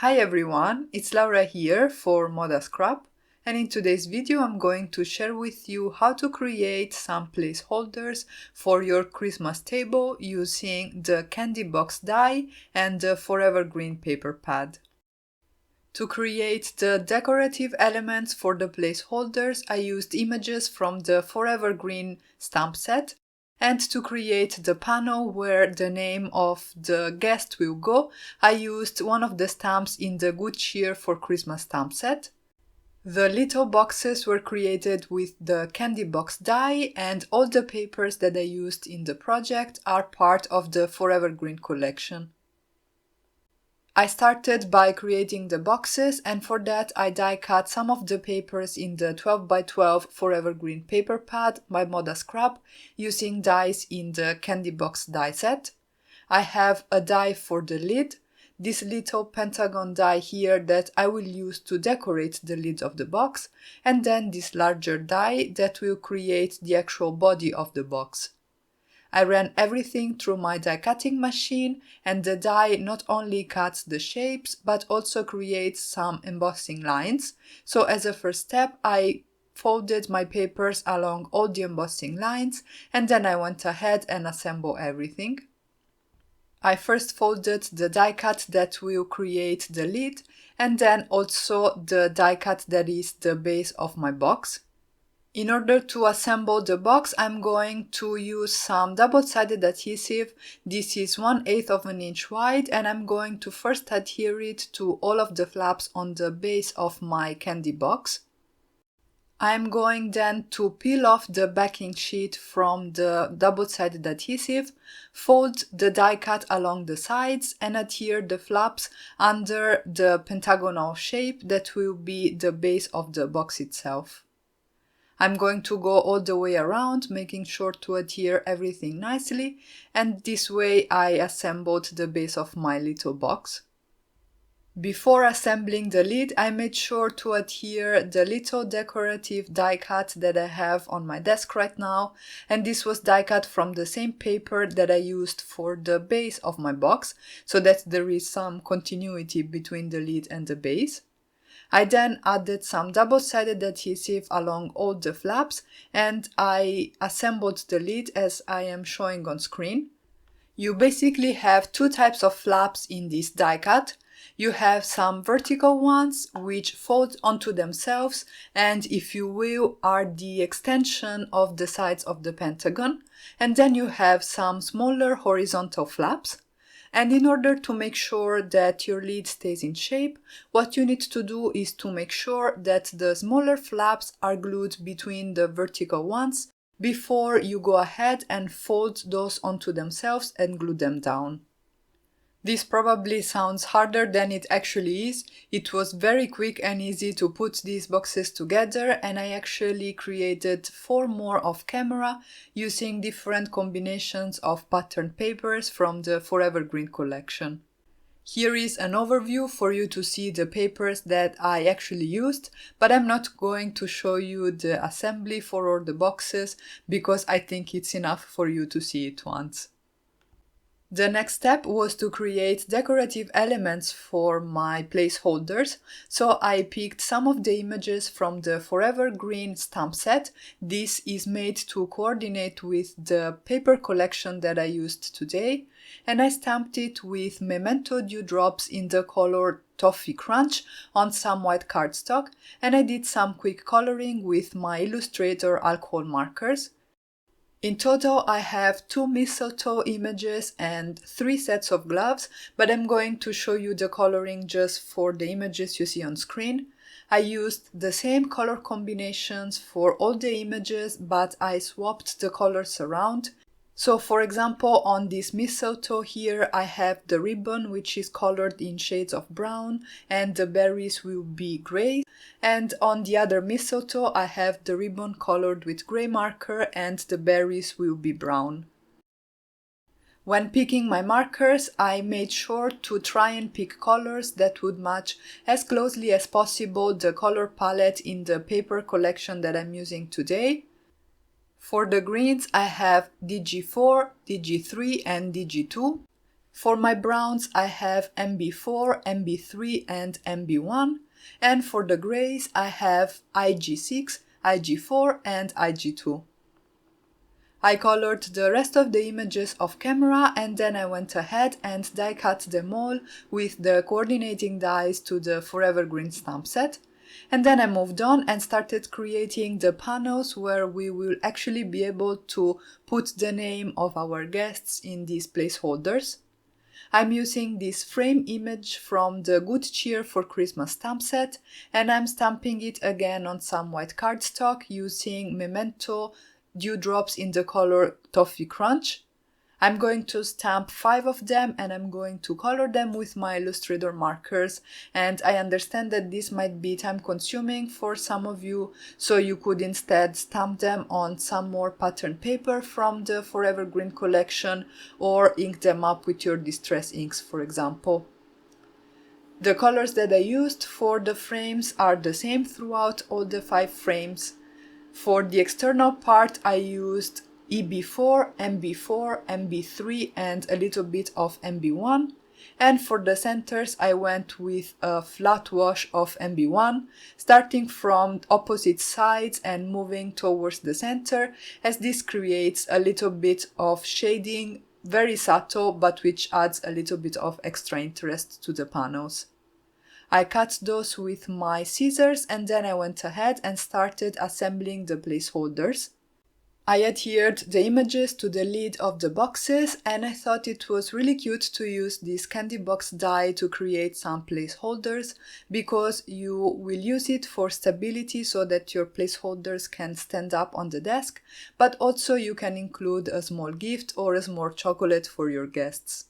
Hi everyone, it's Laura here for ModaScrap, and in today's video I'm going to share with you how to create some placeholders for your Christmas table using the candy box die and the Forever Green paper pad. To create the decorative elements for the placeholders, I used images from the Forever Green stamp set. And to create the panel where the name of the guest will go, I used one of the stamps in the Good Cheer for Christmas stamp set. The little boxes were created with the candy box die, and all the papers that I used in the project are part of the Forever Green collection. I started by creating the boxes, and for that I die cut some of the papers in the 12x12 Forever Green paper pad by ModaScrap using dies in the candy box die set. I have a die for the lid, this little pentagon die here that I will use to decorate the lid of the box, and then this larger die that will create the actual body of the box. I ran everything through my die cutting machine, and the die not only cuts the shapes but also creates some embossing lines. So as a first step I folded my papers along all the embossing lines, and then I went ahead and assembled everything. I first folded the die cut that will create the lid, and then also the die cut that is the base of my box. In order to assemble the box, I'm going to use some double-sided adhesive. This is 1/8 of an inch wide, and I'm going to first adhere it to all of the flaps on the base of my candy box. I'm going then to peel off the backing sheet from the double-sided adhesive, fold the die cut along the sides, and adhere the flaps under the pentagonal shape that will be the base of the box itself. I'm going to go all the way around, making sure to adhere everything nicely, and this way I assembled the base of my little box. Before assembling the lid, I made sure to adhere the little decorative die cut that I have on my desk right now, and this was die cut from the same paper that I used for the base of my box, so that there is some continuity between the lid and the base. I then added some double-sided adhesive along all the flaps, and I assembled the lid as I am showing on screen. You basically have two types of flaps in this die cut. You have some vertical ones which fold onto themselves and, if you will, are the extension of the sides of the pentagon, and then you have some smaller horizontal flaps. And in order to make sure that your lid stays in shape, what you need to do is to make sure that the smaller flaps are glued between the vertical ones before you go ahead and fold those onto themselves and glue them down. This probably sounds harder than it actually is. It was very quick and easy to put these boxes together, and I actually created 4 more off camera using different combinations of patterned papers from the Forever Green collection. Here is an overview for you to see the papers that I actually used, but I'm not going to show you the assembly for all the boxes because I think it's enough for you to see it once. The next step was to create decorative elements for my placeholders, so I picked some of the images from the Forever Green stamp set. This is made to coordinate with the paper collection that I used today, and I stamped it with Memento dewdrops in the color Toffee Crunch on some white cardstock, and I did some quick coloring with my Illustrator alcohol markers. In total, I have 2 mistletoe images and 3 sets of gloves, but I'm going to show you the coloring just for the images you see on screen. I used the same color combinations for all the images, but I swapped the colors around. So for example, on this mistletoe here, I have the ribbon which is colored in shades of brown, and the berries will be gray. And on the other mistletoe, I have the ribbon colored with gray marker and the berries will be brown. When picking my markers, I made sure to try and pick colors that would match as closely as possible the color palette in the paper collection that I'm using today. For the greens, I have DG4, DG3 and DG2. For my browns I have MB4, MB3 and MB1, and for the greys I have IG6, IG4 and IG2. I colored the rest of the images off camera and then I went ahead and die cut them all with the coordinating dies to the Forever Green stamp set. And then I moved on and started creating the panels where we will actually be able to put the name of our guests in these placeholders. I'm using this frame image from the Good Cheer for Christmas stamp set and I'm stamping it again on some white cardstock using Memento dewdrops in the color Toffee Crunch. I'm going to stamp 5 of them and I'm going to color them with my Illustrator markers, and I understand that this might be time consuming for some of you, so you could instead stamp them on some more pattern paper from the Forever Green collection or ink them up with your distress inks, for example. The colors that I used for the frames are the same throughout all the 5 frames. For the external part I used EB4, MB4, MB3 and a little bit of MB1, and for the centers I went with a flat wash of MB1, starting from opposite sides and moving towards the center, as this creates a little bit of shading, very subtle but which adds a little bit of extra interest to the panels. I cut those with my scissors and then I went ahead and started assembling the placeholders. I adhered the images to the lid of the boxes and I thought it was really cute to use this candy box die to create some placeholders, because you will use it for stability so that your placeholders can stand up on the desk, but also you can include a small gift or a small chocolate for your guests.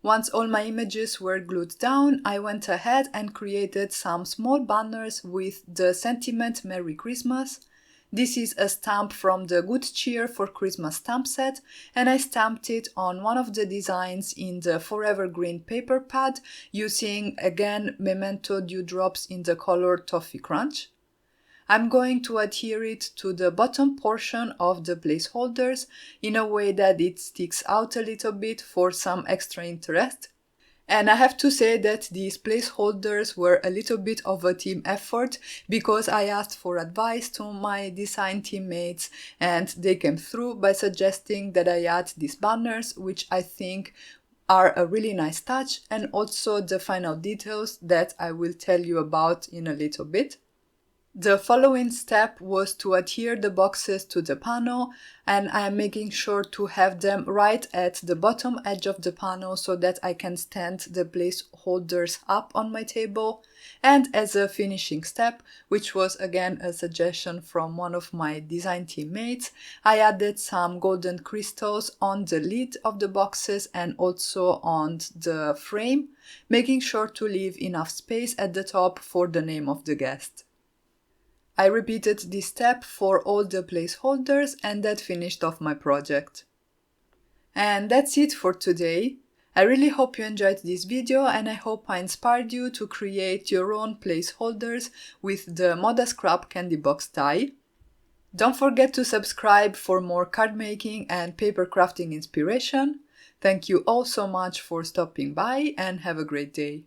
Once all my images were glued down, I went ahead and created some small banners with the sentiment Merry Christmas. This is a stamp from the Good Cheer for Christmas stamp set, and I stamped it on one of the designs in the Forever Green paper pad using again Memento dewdrops in the color Toffee Crunch. I'm going to adhere it to the bottom portion of the placeholders in a way that it sticks out a little bit for some extra interest. And I have to say that these placeholders were a little bit of a team effort, because I asked for advice to my design teammates and they came through by suggesting that I add these banners, which I think are a really nice touch, and also the final details that I will tell you about in a little bit. The following step was to adhere the boxes to the panel, and I am making sure to have them right at the bottom edge of the panel so that I can stand the placeholders up on my table. And as a finishing step, which was again a suggestion from one of my design teammates, I added some golden crystals on the lid of the boxes and also on the frame, making sure to leave enough space at the top for the name of the guest. I repeated this step for all the placeholders and that finished off my project. And that's it for today. I really hope you enjoyed this video and I hope I inspired you to create your own placeholders with the ModaScrap candy box die. Don't forget to subscribe for more card making and paper crafting inspiration. Thank you all so much for stopping by and have a great day.